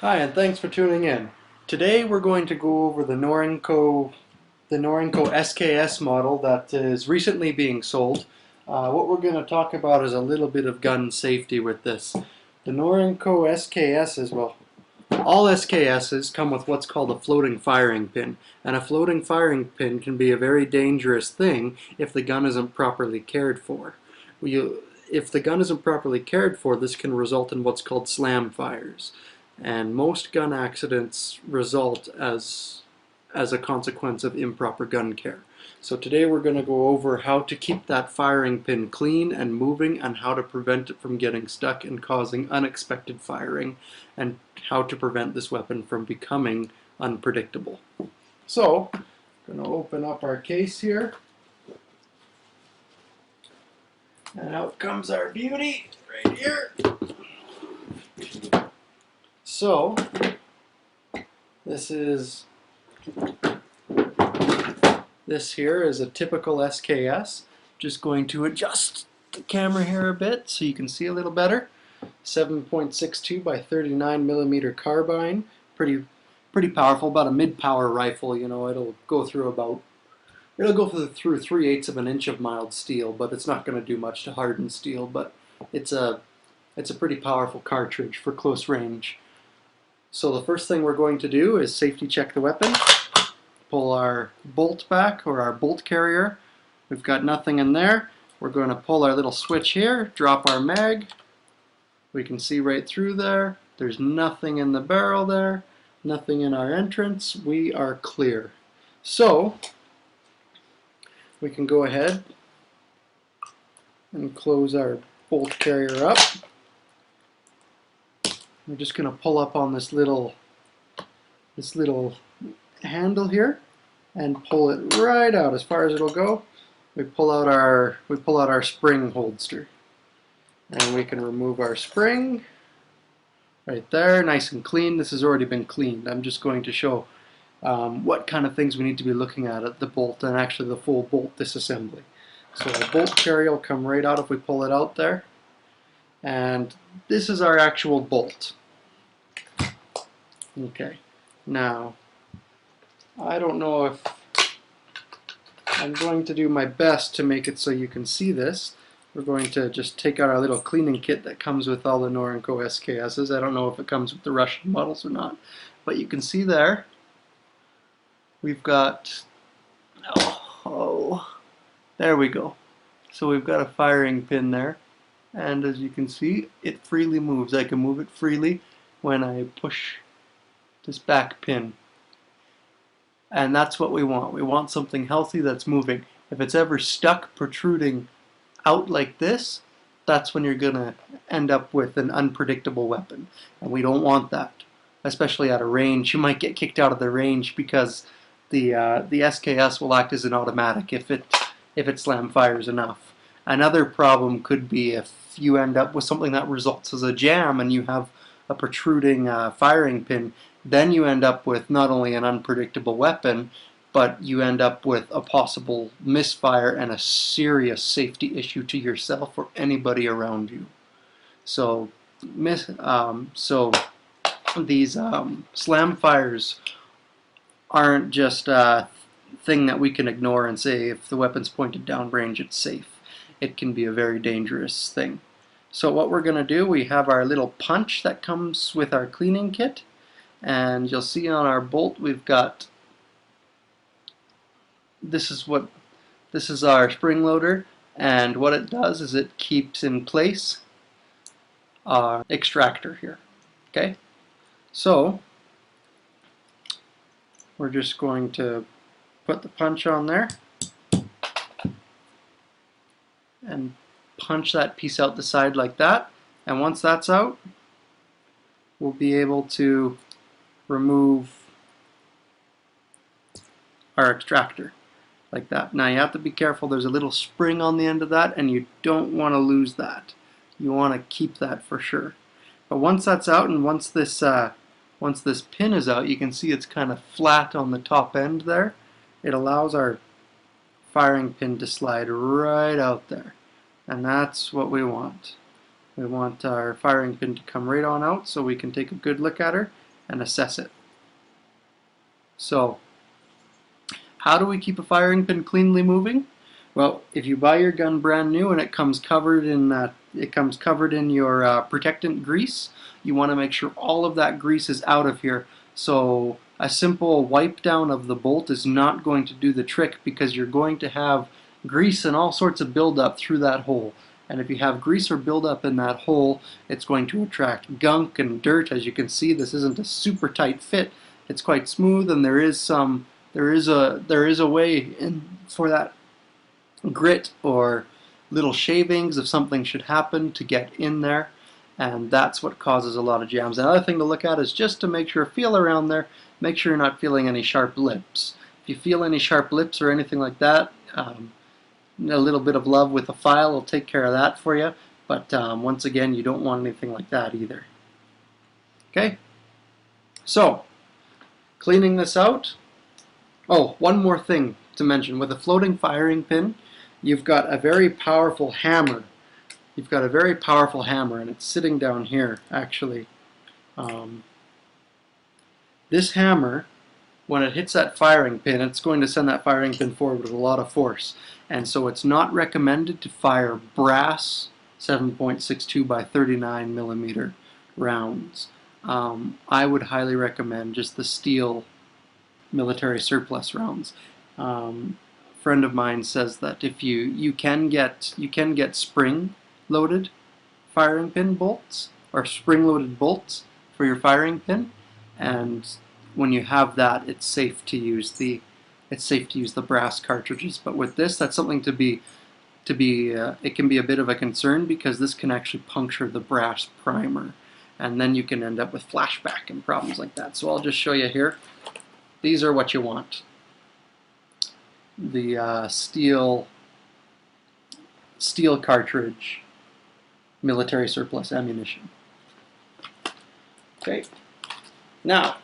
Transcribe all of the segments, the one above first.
Hi, and thanks for tuning in. Today we're going to go over the Norinco SKS model that is recently being sold. What we're going to talk about is a little bit of gun safety with this. The Norinco SKSs, well, all SKSs come with what's called a floating firing pin, and a floating firing pin can be a very dangerous thing if the gun isn't properly cared for. If the gun isn't properly cared for, this can result in what's called slam fires. And most gun accidents result as a consequence of improper gun care. So today we're going to go over how to keep that firing pin clean and moving, and how to prevent it from getting stuck and causing unexpected firing, and how to prevent this weapon from becoming unpredictable. So, I'm going to open up our case here. And out comes our beauty right here. So, this here is a typical SKS. Just going to adjust the camera here a bit so you can see a little better. 7.62 by 39 millimeter carbine. Pretty powerful, about a mid-power rifle. You know, it'll go through 3/8 of an inch of mild steel, but it's not going to do much to harden steel. But it's a pretty powerful cartridge for close range. So the first thing we're going to do is safety check the weapon. Pull our bolt back, or our bolt carrier. We've got nothing in there. We're going to pull our little switch here, drop our mag. We can see right through there. There's nothing in the barrel there, nothing in our entrance. We are clear. So we can go ahead and close our bolt carrier up. We're just going to pull up on this little handle here and pull it right out as far as it'll go. We pull out our spring holster, and we can remove our spring right there, nice and clean. This has already been cleaned. I'm just going to show what kind of things we need to be looking at the bolt, and actually the full bolt disassembly. So the bolt carrier will come right out if we pull it out there. And this is our actual bolt. Okay, now I don't know if I'm going to do my best to make it so you can see this. We're going to just take out our little cleaning kit that comes with all the Norinco SKSs. I don't know if it comes with the Russian models or not, but you can see there we've got, there we go. So we've got a firing pin there. And as you can see, it freely moves. I can move it freely when I push this back pin. And that's what we want. We want something healthy that's moving. If it's ever stuck protruding out like this, that's when you're going to end up with an unpredictable weapon. And we don't want that, especially at a range. You might get kicked out of the range because the SKS will act as an automatic if it slam fires enough. Another problem could be if you end up with something that results as a jam and you have a protruding firing pin. Then you end up with not only an unpredictable weapon, but you end up with a possible misfire and a serious safety issue to yourself or anybody around you. So, these slam fires aren't just a thing that we can ignore and say if the weapon's pointed downrange it's safe. It can be a very dangerous thing. So what we're going to do, we have our little punch that comes with our cleaning kit, and you'll see on our bolt we've got, this is our spring loader, and what it does is it keeps in place our extractor here. Okay, so we're just going to put the punch on there and punch that piece out the side like that, and once that's out we'll be able to remove our extractor like that. Now you have to be careful, there's a little spring on the end of that and you don't want to lose that. You want to keep that for sure. But once that's out, and once this pin is out, you can see it's kind of flat on the top end there. It allows our firing pin to slide right out there, and that's what we want. We want our firing pin to come right on out so we can take a good look at her and assess it. So, how do we keep a firing pin cleanly moving? Well, if you buy your gun brand new and it comes covered in your protectant grease, you want to make sure all of that grease is out of here. So a simple wipe down of the bolt is not going to do the trick, because you're going to have grease and all sorts of buildup through that hole. And if you have grease or buildup in that hole, it's going to attract gunk and dirt. As you can see, this isn't a super tight fit. It's quite smooth, and there is a way in for that grit or little shavings if something should happen to get in there, and that's what causes a lot of jams. Another thing to look at is just to make sure, feel around there, make sure you're not feeling any sharp lips. If you feel any sharp lips or anything like that, a little bit of love with a file will take care of that for you, but once again, you don't want anything like that either. Okay, so cleaning this out. Oh, one more thing to mention. With a floating firing pin, you've got a very powerful hammer. You've got a very powerful hammer, and it's sitting down here, actually. This hammer, when it hits that firing pin, it's going to send that firing pin forward with a lot of force. And so it's not recommended to fire brass 7.62 by 39 millimeter rounds. I would highly recommend just the steel military surplus rounds. A friend of mine says that if you can get spring loaded firing pin bolts, or spring loaded bolts for your firing pin, and when you have that, it's safe to use the brass cartridges. But with this, that's something it can be a bit of a concern, because this can actually puncture the brass primer, and then you can end up with flashback and problems like that. So I'll just show you here. These are what you want. The steel cartridge military surplus ammunition. Okay. Now,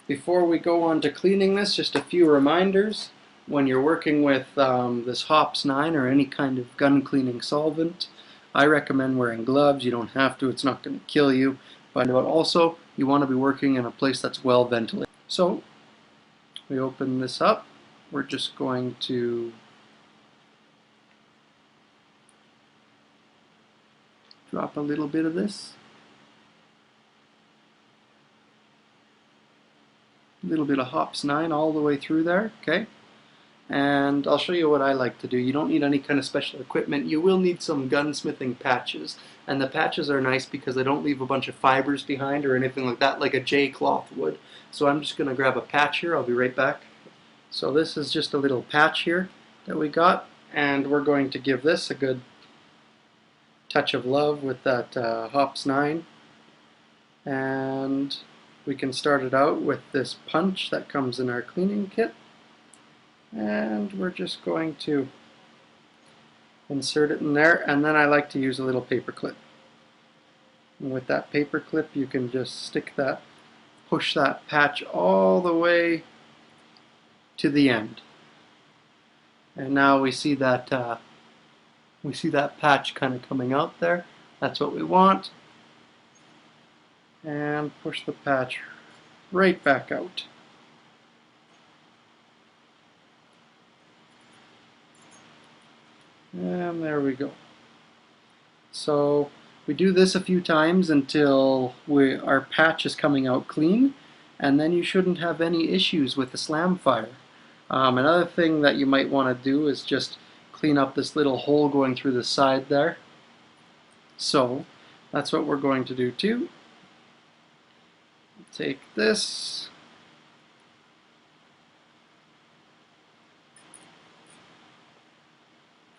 before we go on to cleaning this, just a few reminders. When you're working with this Hops 9 or any kind of gun cleaning solvent, I recommend wearing gloves. You don't have to, it's not going to kill you. But also, you want to be working in a place that's well ventilated. So, we open this up. We're just going to drop a little bit of this. A little bit of Hops 9 all the way through there, okay? And I'll show you what I like to do. You don't need any kind of special equipment. You will need some gunsmithing patches. And the patches are nice because they don't leave a bunch of fibers behind or anything like that, like a J-cloth would. So I'm just going to grab a patch here. I'll be right back. So this is just a little patch here that we got, and we're going to give this a good touch of love with that Hops 9. And we can start it out with this punch that comes in our cleaning kit. And we're just going to insert it in there, and then I like to use a little paper clip. And with that paper clip, you can just push that patch all the way to the end. And now we see that patch kind of coming out there. That's what we want. And push the patch right back out. And there we go. So we do this a few times until our patch is coming out clean, and then you shouldn't have any issues with the slam fire. Another thing that you might want to do is just clean up this little hole going through the side there. So that's what we're going to do too. Take this.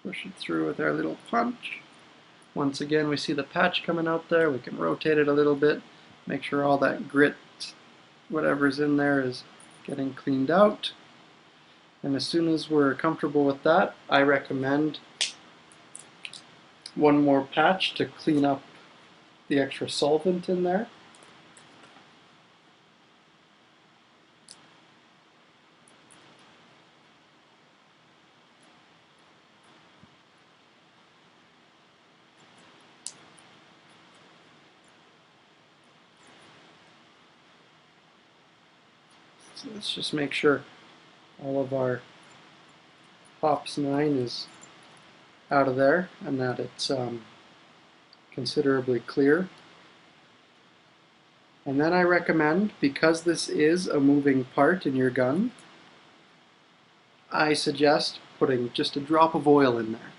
Push it through with our little punch. Once again, we see the patch coming out there. We can rotate it a little bit, make sure all that grit, whatever's in there, is getting cleaned out. And as soon as we're comfortable with that, I recommend one more patch to clean up the extra solvent in there. So let's just make sure all of our Hops 9 is out of there and that it's considerably clear. And then I recommend, because this is a moving part in your gun, I suggest putting just a drop of oil in there.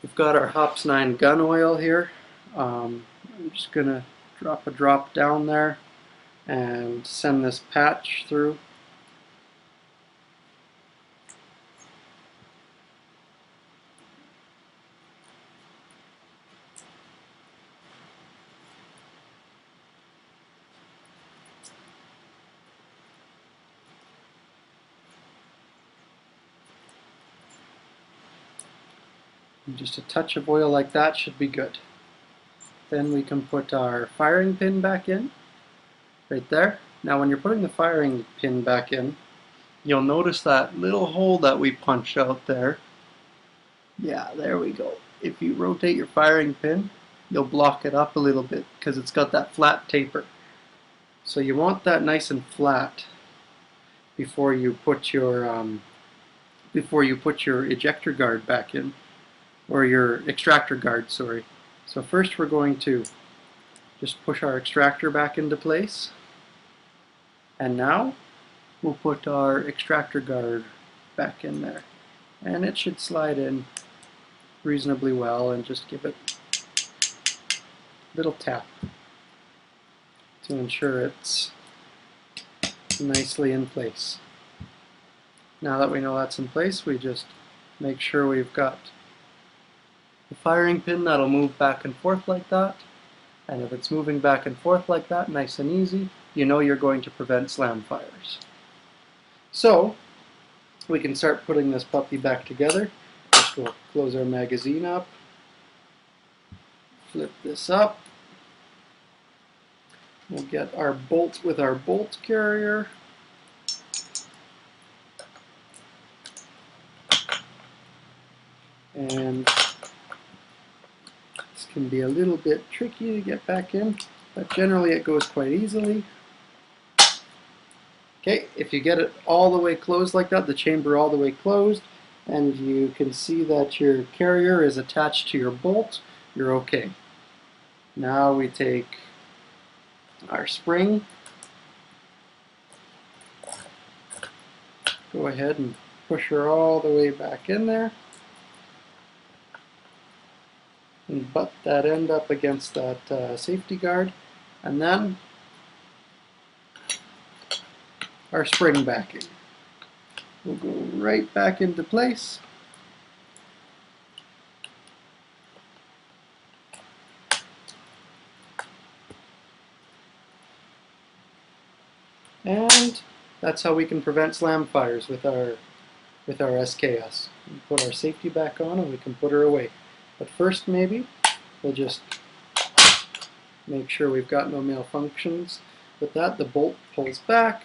We've got our Hops 9 gun oil here. I'm just going to drop a drop down there and send this patch through. And just a touch of oil like that should be good. Then we can put our firing pin back in, right there. Now when you're putting the firing pin back in, you'll notice that little hole that we punched out there. Yeah, there we go. If you rotate your firing pin, you'll block it up a little bit because it's got that flat taper. So you want that nice and flat before you put your ejector guard back in, or your extractor guard, sorry. So first we're going to just push our extractor back into place, and now we'll put our extractor guard back in there, and it should slide in reasonably well, and just give it a little tap to ensure it's nicely in place. Now that we know that's in place, we just make sure we've got the firing pin that'll move back and forth like that. And if it's moving back and forth like that, nice and easy, you know you're going to prevent slam fires. So we can start putting this puppy back together. Just we'll close our magazine up, flip this up. We'll get our bolt with our bolt carrier. And this can be a little bit tricky to get back in, but generally it goes quite easily. Okay, if you get it all the way closed like that, the chamber all the way closed, and you can see that your carrier is attached to your bolt, you're okay. Now we take our spring, go ahead and push her all the way back in there, and butt that end up against that safety guard, and then our spring backing. We'll go right back into place. And that's how we can prevent slam fires with our SKS. We put our safety back on and we can put her away. But first maybe we'll just make sure we've got no malfunctions. With that, the bolt pulls back,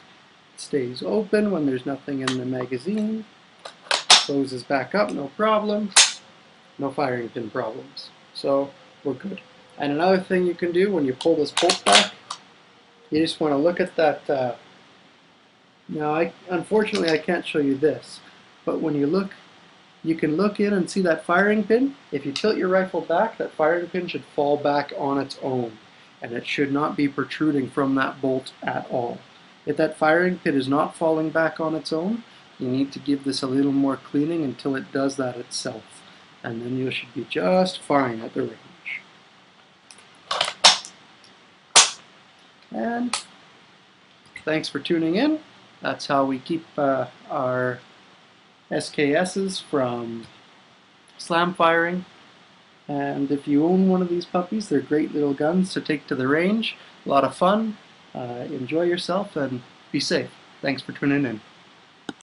stays open when there's nothing in the magazine, closes back up, no problem, no firing pin problems. So we're good. And another thing you can do when you pull this bolt back, you just want to look at that. Now, unfortunately, I can't show you this, but when you look, you can look in and see that firing pin. If you tilt your rifle back, that firing pin should fall back on its own, and it should not be protruding from that bolt at all. If that firing pin is not falling back on its own, you need to give this a little more cleaning until it does that itself, and then you should be just fine at the range. And thanks for tuning in. That's how we keep our SKSs from slam firing. And if you own one of these puppies, they're great little guns to take to the range. A lot of fun. Enjoy yourself and be safe. Thanks for tuning in.